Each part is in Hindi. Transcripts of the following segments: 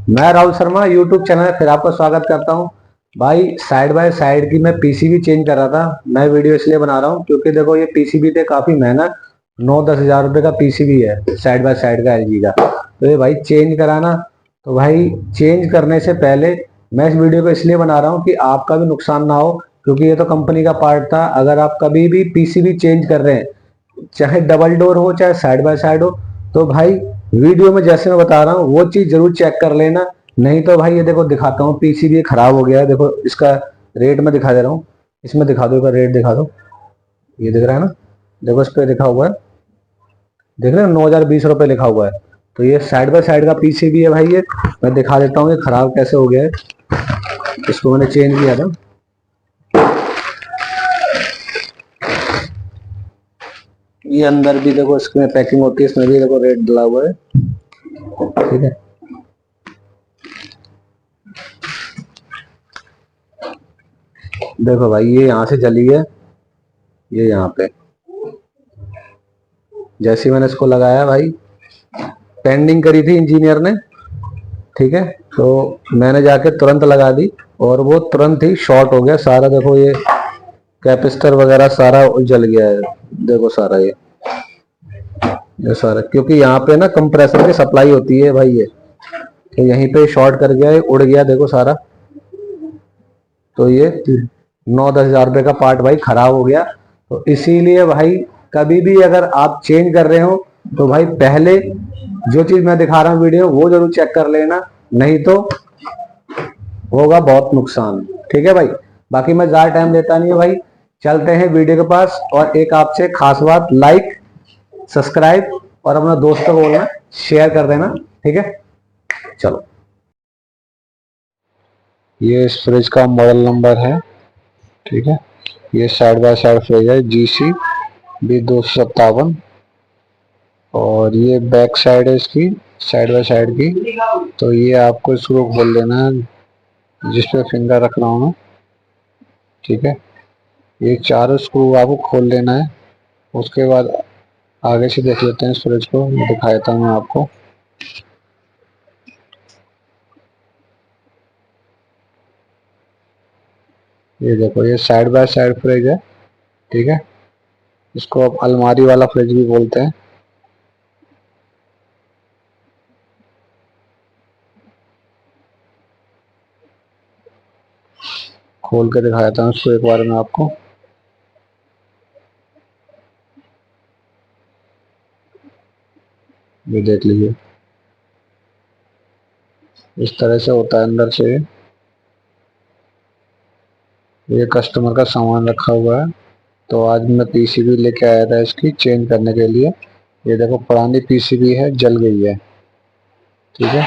मैं राहुल शर्मा यूट्यूब चैनल में फिर आपका स्वागत करता हूं। भाई साइड बाय साइड की मैं पीसीबी चेंज कर रहा था। मैं वीडियो इसलिए बना रहा हूं क्योंकि देखो ये पीसीबी थे काफी महंगा, 9-10 हजार रुपए का पीसीबी है साइड बाय साइड का एलजी का। तो ये भाई चेंज कराना, तो भाई चेंज करने से पहले मैं इस वीडियो को इसलिए बना रहा हूँ कि आपका भी नुकसान ना हो, क्योंकि ये तो कंपनी का पार्ट था। अगर आप कभी भी पीसीबी चेंज कर रहे हैं, चाहे डबल डोर हो चाहे साइड बाय साइड हो, तो भाई वीडियो में जैसे मैं बता रहा हूँ वो चीज जरूर चेक कर लेना। नहीं तो भाई ये देखो दिखाता हूँ, पीसीबी खराब हो गया है। देखो इसका रेट मैं दिखा दे रहा हूँ, इसमें दिखा दो, इसका रेट दिखा दो। ये दिख रहा है ना, देखो इस पे लिखा हुआ है, देख रहे हो 9,020 रुपए लिखा हुआ है। तो ये साइड बाय साइड का पीसीबी है भाई। ये मैं दिखा देता हूँ ये खराब कैसे हो गया है। इसको मैंने चेंज किया था। ये अंदर भी देखो इसमें पैकिंग होती है, इसमें भी देखो रेट डला हुआ है, ठीक है। देखो भाई ये यहाँ से जली है, ये यहाँ पे जैसे मैंने इसको लगाया भाई, पेंडिंग करी थी इंजीनियर ने, ठीक है। तो मैंने जाके तुरंत लगा दी और वो तुरंत ही शॉर्ट हो गया सारा। देखो ये कैपेसिटर वगैरह सारा जल गया है, देखो सारा ये सारा, क्योंकि यहाँ पे ना कंप्रेसर की सप्लाई होती है भाई। ये तो यहीं पे शॉर्ट कर गया, ये उड़ गया देखो सारा। तो ये 9-10 हजार रुपए का पार्ट भाई खराब हो गया। तो इसीलिए भाई कभी भी अगर आप चेंज कर रहे हो तो भाई पहले जो चीज मैं दिखा रहा हूँ वीडियो वो जरूर चेक कर लेना, नहीं तो होगा बहुत नुकसान, ठीक है भाई। बाकी मैं ज्यादा टाइम देता नहीं है भाई, चलते हैं वीडियो के पास। और एक आपसे खास बात, लाइक सब्सक्राइब और अपना दोस्तों को बोलना शेयर कर देना, ठीक है। चलो, ये इस फ्रिज का मॉडल नंबर है, ठीक है। ये साइड बाय साइड फ्रिज है GC B257। और ये बैक साइड है इसकी, साइड बाय साइड की। तो ये आपको इसको खोल लेना है जिस पे फिंगर रख रहा हूँ मैं, ठीक है। ये चारों स्क्रू आपको खोल लेना है। उसके बाद आगे से देख लेते हैं इस फ्रिज को, दिखा देता हूँ मैं आपको। ये देखो ये साइड बाय साइड फ्रिज है, ठीक है। इसको आप अलमारी वाला फ्रिज भी बोलते हैं। खोल के दिखा देता हूँ इसको एक बार मैं आपको। ये देख लीजिए, इस तरह से होता है अंदर से। ये कस्टमर का सामान रखा हुआ है। तो आज मैं पीसीबी लेके आया था इसकी चेंज करने के लिए। ये देखो पुरानी पीसीबी है, जल गई है, ठीक है।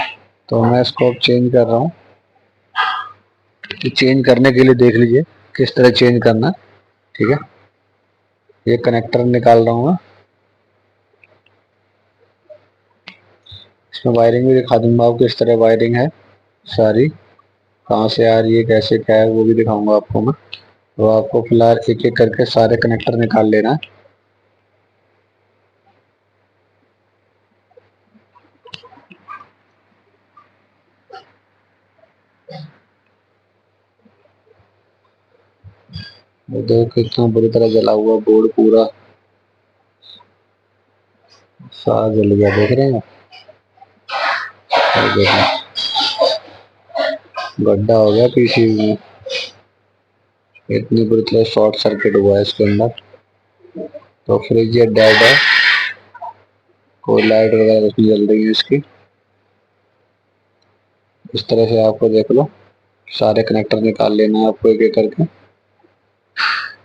तो मैं इसको अब चेंज कर रहा हूँ। तो चेंज करने के लिए देख लीजिए किस तरह चेंज करना, ठीक है। ये कनेक्टर निकाल रहा हूँ मैं, इसमें वायरिंग भी दिखा दूंगा आपको किस तरह वायरिंग है सारी, कहाँ से आ रही है कैसे क्या है वो भी दिखाऊंगा आपको मैं। तो आपको फिलहाल एक एक करके सारे कनेक्टर निकाल लेना है। वो देखो कितना बुरी तरह जला हुआ बोर्ड, पूरा सारा जल गया, देख रहे हैं। और देखो गड्ढा हो गया पीसीबी में, इतनी बुरी तरह शॉर्ट सर्किट हुआ है इसके अंदर। तो फ्रिज ये डेड है, कोई लाइट वगैरह नहीं जल रही है इसकी। इस तरह से आपको देख लो सारे कनेक्टर निकाल लेना है आपको एक एक करके।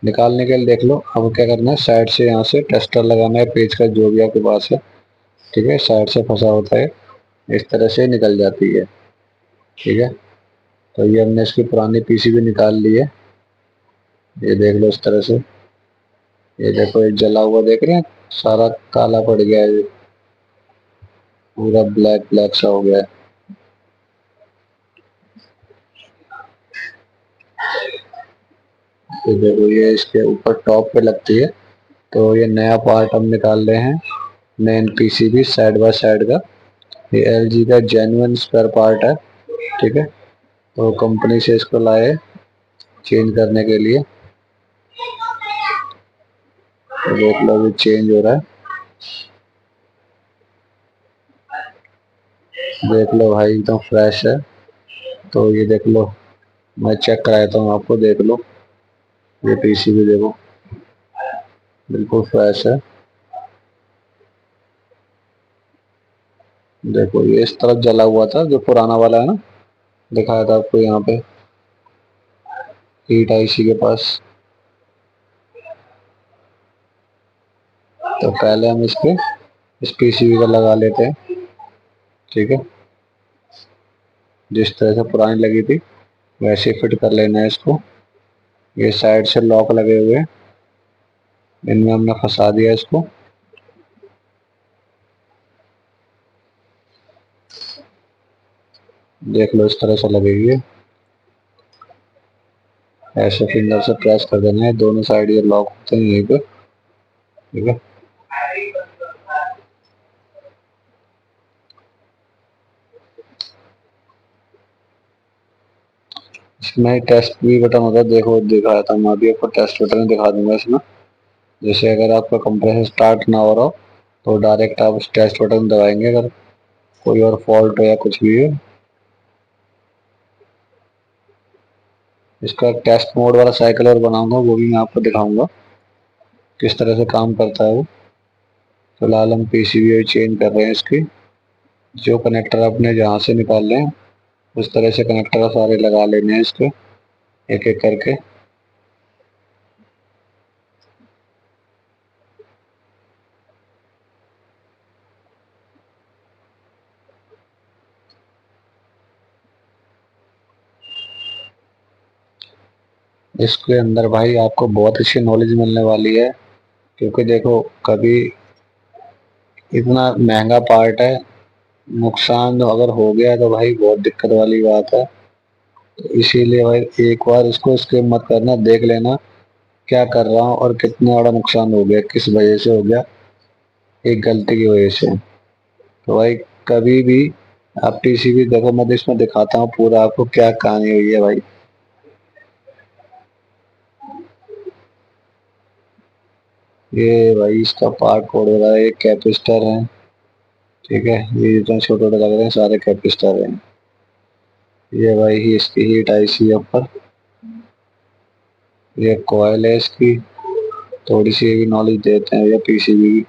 निकालने के लिए देख लो अब क्या करना है, साइड से यहाँ से टेस्टर लगाना है, पेज का जो भी आपके पास है, ठीक है। साइड से फंसा होता है, इस तरह से निकल जाती है, ठीक है। तो ये हमने इसकी पुरानी पीसीबी निकाल ली है, ये देख लो इस तरह से। ये देखो ये जला हुआ देख रहे हैं, सारा काला पड़ गया है, ये पूरा ब्लैक ब्लैक सा हो गया है। ये देखो ये इसके ऊपर टॉप पे लगती है। तो ये नया पार्ट हम निकाल रहे हैं, main PCB side by side का। ये LG का जेन्युइन स्पेयर पार्ट है, ठीक है। तो कंपनी से इसको लाए चेंज करने के लिए। तो देख लो अभी चेंज हो रहा है, देख लो भाई एकदम फ्रेश है। तो ये देख लो, मैं चेक कराता हूँ आपको, देख लो ये पीसीबी देखो बिल्कुल फ्रेश है। देखो ये इस तरफ जला हुआ था जो पुराना वाला है ना, दिखाया था आपको यहाँ पे हीट आईसी के पास। तो पहले हम इस पीसीबी का लगा लेते हैं, ठीक है। जिस तरह से पुरानी लगी थी वैसे ही फिट कर लेना है इसको। ये साइड से लॉक लगे हुए हैं, इनमें हमने फंसा दिया इसको। देख लो इस तरह से लगेगी ये। ऐसे फिंगर से प्रेस कर देना है, दोनों साइड ये लॉक होते हैं यहीं पे, ठीक है। इसमें टेस्ट भी बटन होता है, देखो दिखाया था, मैं अभी आपको टेस्ट बटन दिखा दूंगा इसमें। जैसे अगर आपका कंप्रेसर स्टार्ट ना हो रहा हो तो डायरेक्ट आप इस टेस्ट बटन दबाएंगे, अगर कोई और फॉल्ट हो या कुछ भी हो। इसका टेस्ट मोड वाला साइकिल और बनाऊंगा, वो भी मैं आपको दिखाऊंगा किस तरह से काम करता है वो। फिलहाल हम पीसीबी चेंज कर रहे हैं इसकी। जो कनेक्टर अपने जहाँ से निकाल लें उस तरह से कनेक्टर सारे लगा लेने हैं इसके, एक एक करके। इसके अंदर भाई आपको बहुत अच्छी नॉलेज मिलने वाली है, क्योंकि देखो कभी इतना महंगा पार्ट है, नुकसान अगर हो गया तो भाई बहुत दिक्कत वाली बात है। तो इसीलिए भाई एक बार इसको स्किप मत करना, देख लेना क्या कर रहा हूँ और कितना बड़ा नुकसान हो गया, किस वजह से हो गया, एक गलती की वजह से। तो भाई कभी भी आप पीसीबी देखो, मैं इसमें दिखाता हूँ पूरा आपको क्या कहानी हुई है भाई। ये भाई इसका पार्ट कोड हो रहा है, एक कैपेसिटर है, ठीक है। ये जितने छोटे छोटे लग रहे हैं सारे कैपेसिटर हैं। ये भाई ही इसकी हीट आईसी है ऊपर, ये कॉइल है इसकी। थोड़ी सी भी नॉलेज देते हैं ये पीसीबी की।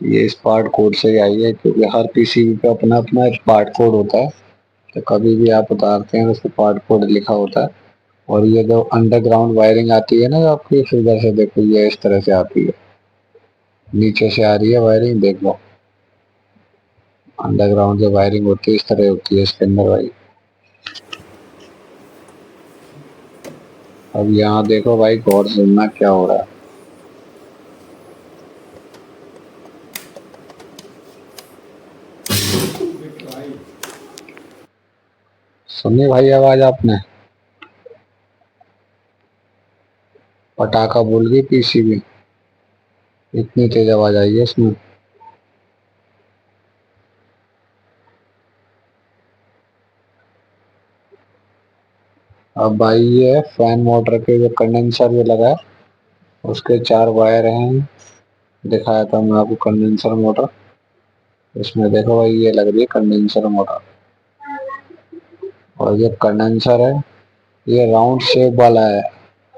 ये इस पार्ट कोड से ही आई है, क्योंकि हर पीसीबी पे अपना अपना एक पार्ट कोड होता है। तो कभी भी आप उतारते हैं तो उसको पार्ट कोड लिखा होता है। और ये जो अंडरग्राउंड वायरिंग आती है ना, जो आपकी फिगर से देखो ये इस तरह से आती है, नीचे से आ रही है वायरिंग, देख लो। अंडरग्राउंड जो वायरिंग होती है इस तरह होती है इसके अंदर भाई। अब यहाँ देखो भाई, गौर से सुनना क्या हो रहा है। सुनी भाई आवाज आपने, पटाखा बोल गई पीसीबी, इतनी तेज आवाज आई है इसमें। अब भाई ये फैन मोटर के जो कंडेंसर जो लगा है उसके 4 वायर हैं, दिखाया था मैं आपको कंडेंसर मोटर। इसमें देखो भाई ये लग रही है कंडेंसर मोटर। और ये कंडेंसर है, ये राउंड शेप वाला है।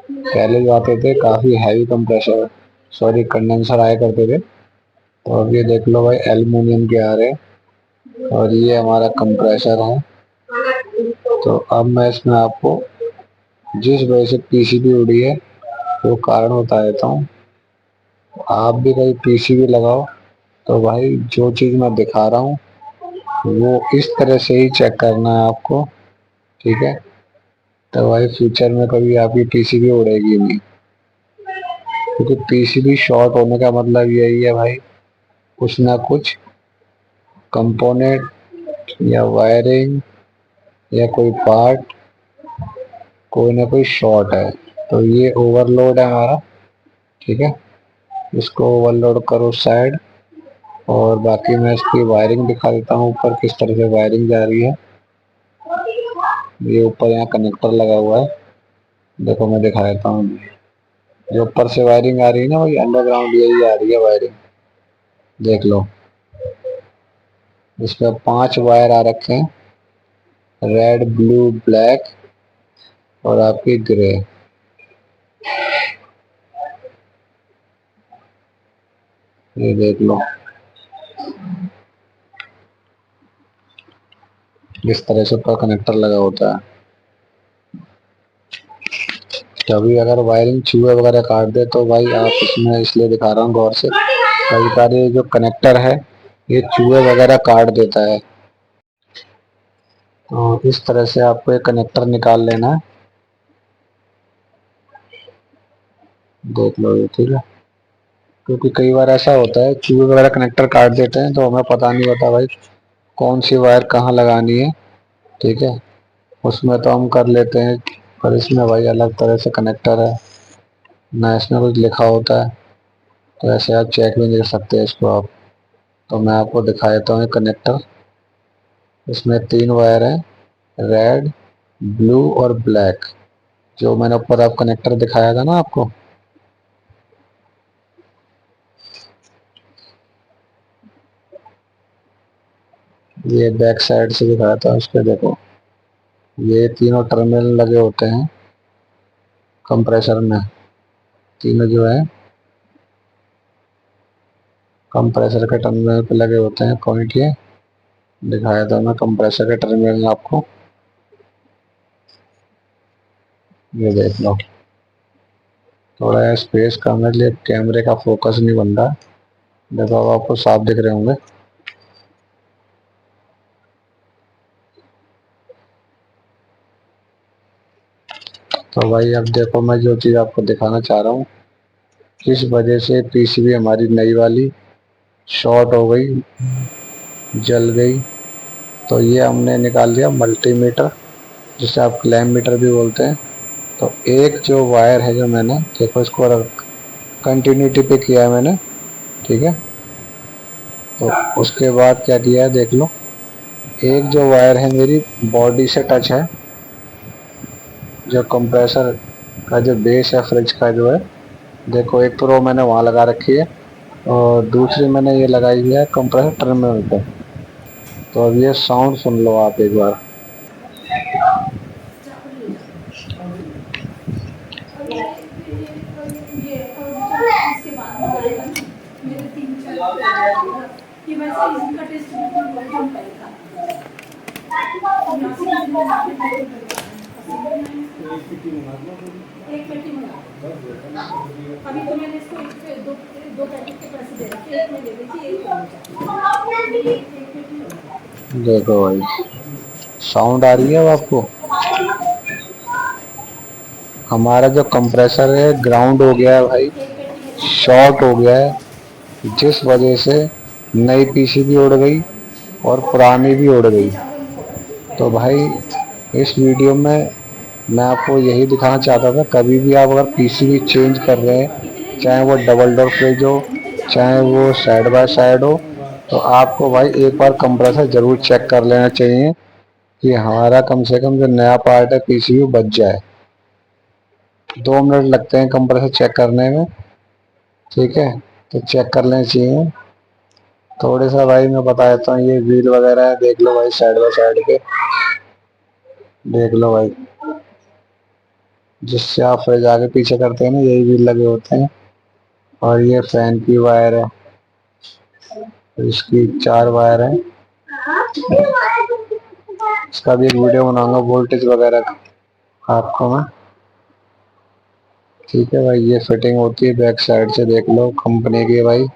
पहले जो आते थे काफी हैवी कंप्रेसर, सॉरी कंडेंसर आया करते थे। तो अब ये देख लो भाई एल्युमिनियम के आ रहे हैं। और ये हमारा कंप्रेसर है। तो अब मैं इसमें आपको जिस वजह से पीसीबी उड़ी है वो कारण बता देता हूँ। आप भी कहीं पीसीबी लगाओ तो भाई जो चीज मैं दिखा रहा हूँ वो इस तरह से ही चेक करना है आपको, ठीक है। तो भाई फ्यूचर में कभी आपकी पीसीबी उड़ेगी नहीं, क्योंकि पीसीबी शॉर्ट होने का मतलब यही है भाई, कुछ ना कुछ कंपोनेंट या वायरिंग या कोई पार्ट कोई ना कोई शॉर्ट है। तो ये ओवरलोड है हमारा, ठीक है। इसको ओवरलोड करो साइड, और बाकी मैं इसकी वायरिंग दिखा देता हूँ ऊपर किस तरह से वायरिंग जा रही है। ये ऊपर यहाँ कनेक्टर लगा हुआ है, देखो मैं दिखा देता हूँ। जो ऊपर से वायरिंग आ रही है ना, वही अंडरग्राउंड यही आ रही है वायरिंग, देख लो। इसमें 5 वायर आ रखे हैं, रेड ब्लू ब्लैक और आपकी ग्रे। ये देख लो, इस तरह से ऊपर कनेक्टर लगा होता है। कभी अगर वायरिंग चूहे वगैरह काट दे तो भाई आप इसमें, इसलिए दिखा रहा हूँ गौर से, कई सारे जो कनेक्टर है ये चूहे वगैरह काट देता है। तो इस तरह से आपको एक कनेक्टर निकाल लेना है, देख लो ये, ठीक है। क्योंकि कई बार ऐसा होता है चूहे वगैरह कनेक्टर काट देते हैं तो हमें पता नहीं होता भाई कौन सी वायर कहाँ लगानी है, ठीक है। उसमें तो हम कर लेते हैं, पर इसमें भाई अलग तरह से कनेक्टर है ना, इसमें कुछ लिखा होता है, तो ऐसे आप चेक भी नहीं कर सकते इसको आप। तो मैं आपको दिखा देता हूँ कनेक्टर। इसमें 3 वायर हैं, रेड ब्लू और ब्लैक, जो मैंने ऊपर आप कनेक्टर दिखाया था ना आपको। ये बैक साइड से दिखाया था, उस पर देखो ये तीनों टर्मिनल लगे होते हैं कंप्रेसर में। तीनों जो है कंप्रेसर के टर्मिनल पे लगे होते हैं पॉइंट, ये दिखाया था मैं कंप्रेसर के टर्मिनल आपको, ये देख लो। थोड़ा स्पेस कम है इसलिए कैमरे का फोकस नहीं बन रहा, देखो अब आपको साफ दिख रहे होंगे। तो भाई अब देखो मैं जो चीज़ आपको दिखाना चाह रहा हूँ, किस वजह से पीसीबी हमारी नई वाली शॉर्ट हो गई, जल गई। तो ये हमने निकाल लिया मल्टीमीटर, जिसे आप क्लैम्प मीटर भी बोलते हैं। तो एक जो वायर है, जो मैंने देखो इसको कंटिन्यूटी पे किया है मैंने, ठीक है। तो उसके बाद क्या किया है देख लो, एक जो वायर है मेरी बॉडी से टच है, जो कंप्रेसर का जो बेस है फ्रिज का जो है, देखो एक प्रो मैंने वहाँ लगा रखी है और दूसरी मैंने ये लगाई हुई है कंप्रेसर टर्मिनल पे। तो अब ये साउंड सुन लो आप एक बार। एक पेटी मंगा, अभी तो मैंने इसको दो पैकेट के पैसे दे रखे, एक में ले लीजिए, देखो भाई साउंड आ रही है अब आपको। हमारा जो कंप्रेसर है ग्राउंड हो गया है भाई, शॉर्ट हो गया है, जिस वजह से नई पीसीबी उड़ गई और पुरानी भी उड़ गई। तो भाई इस वीडियो में मैं आपको यही दिखाना चाहता था, कभी भी आप अगर पीसीबी चेंज कर रहे हैं, चाहे वो डबल डोर फ्रिज हो चाहे वो साइड बाय साइड हो, तो आपको भाई एक बार कंप्रेसर ज़रूर चेक कर लेना चाहिए कि हमारा कम से कम जो नया पार्ट है पीसीबी बच जाए। 2 मिनट लगते हैं कंप्रेसर चेक करने में, ठीक है। तो चेक कर लेना चाहिए थोड़े सा। भाई मैं बता देता हूँ, ये व्हील वगैरह है, देख लो भाई साइड बाय साइड के, देख लो भाई, जिससे आप फ्रिज आगे पीछे करते हैं ना, यही व्हील लगे होते हैं। और ये फैन की वायर है, तो इसकी 4 वायर है। इसका भी एक वीडियो बनाऊंगा वोल्टेज वगैरह का आपको मैं, ठीक है भाई। ये फिटिंग होती है बैक साइड से, देख लो कंपनी की है भाई।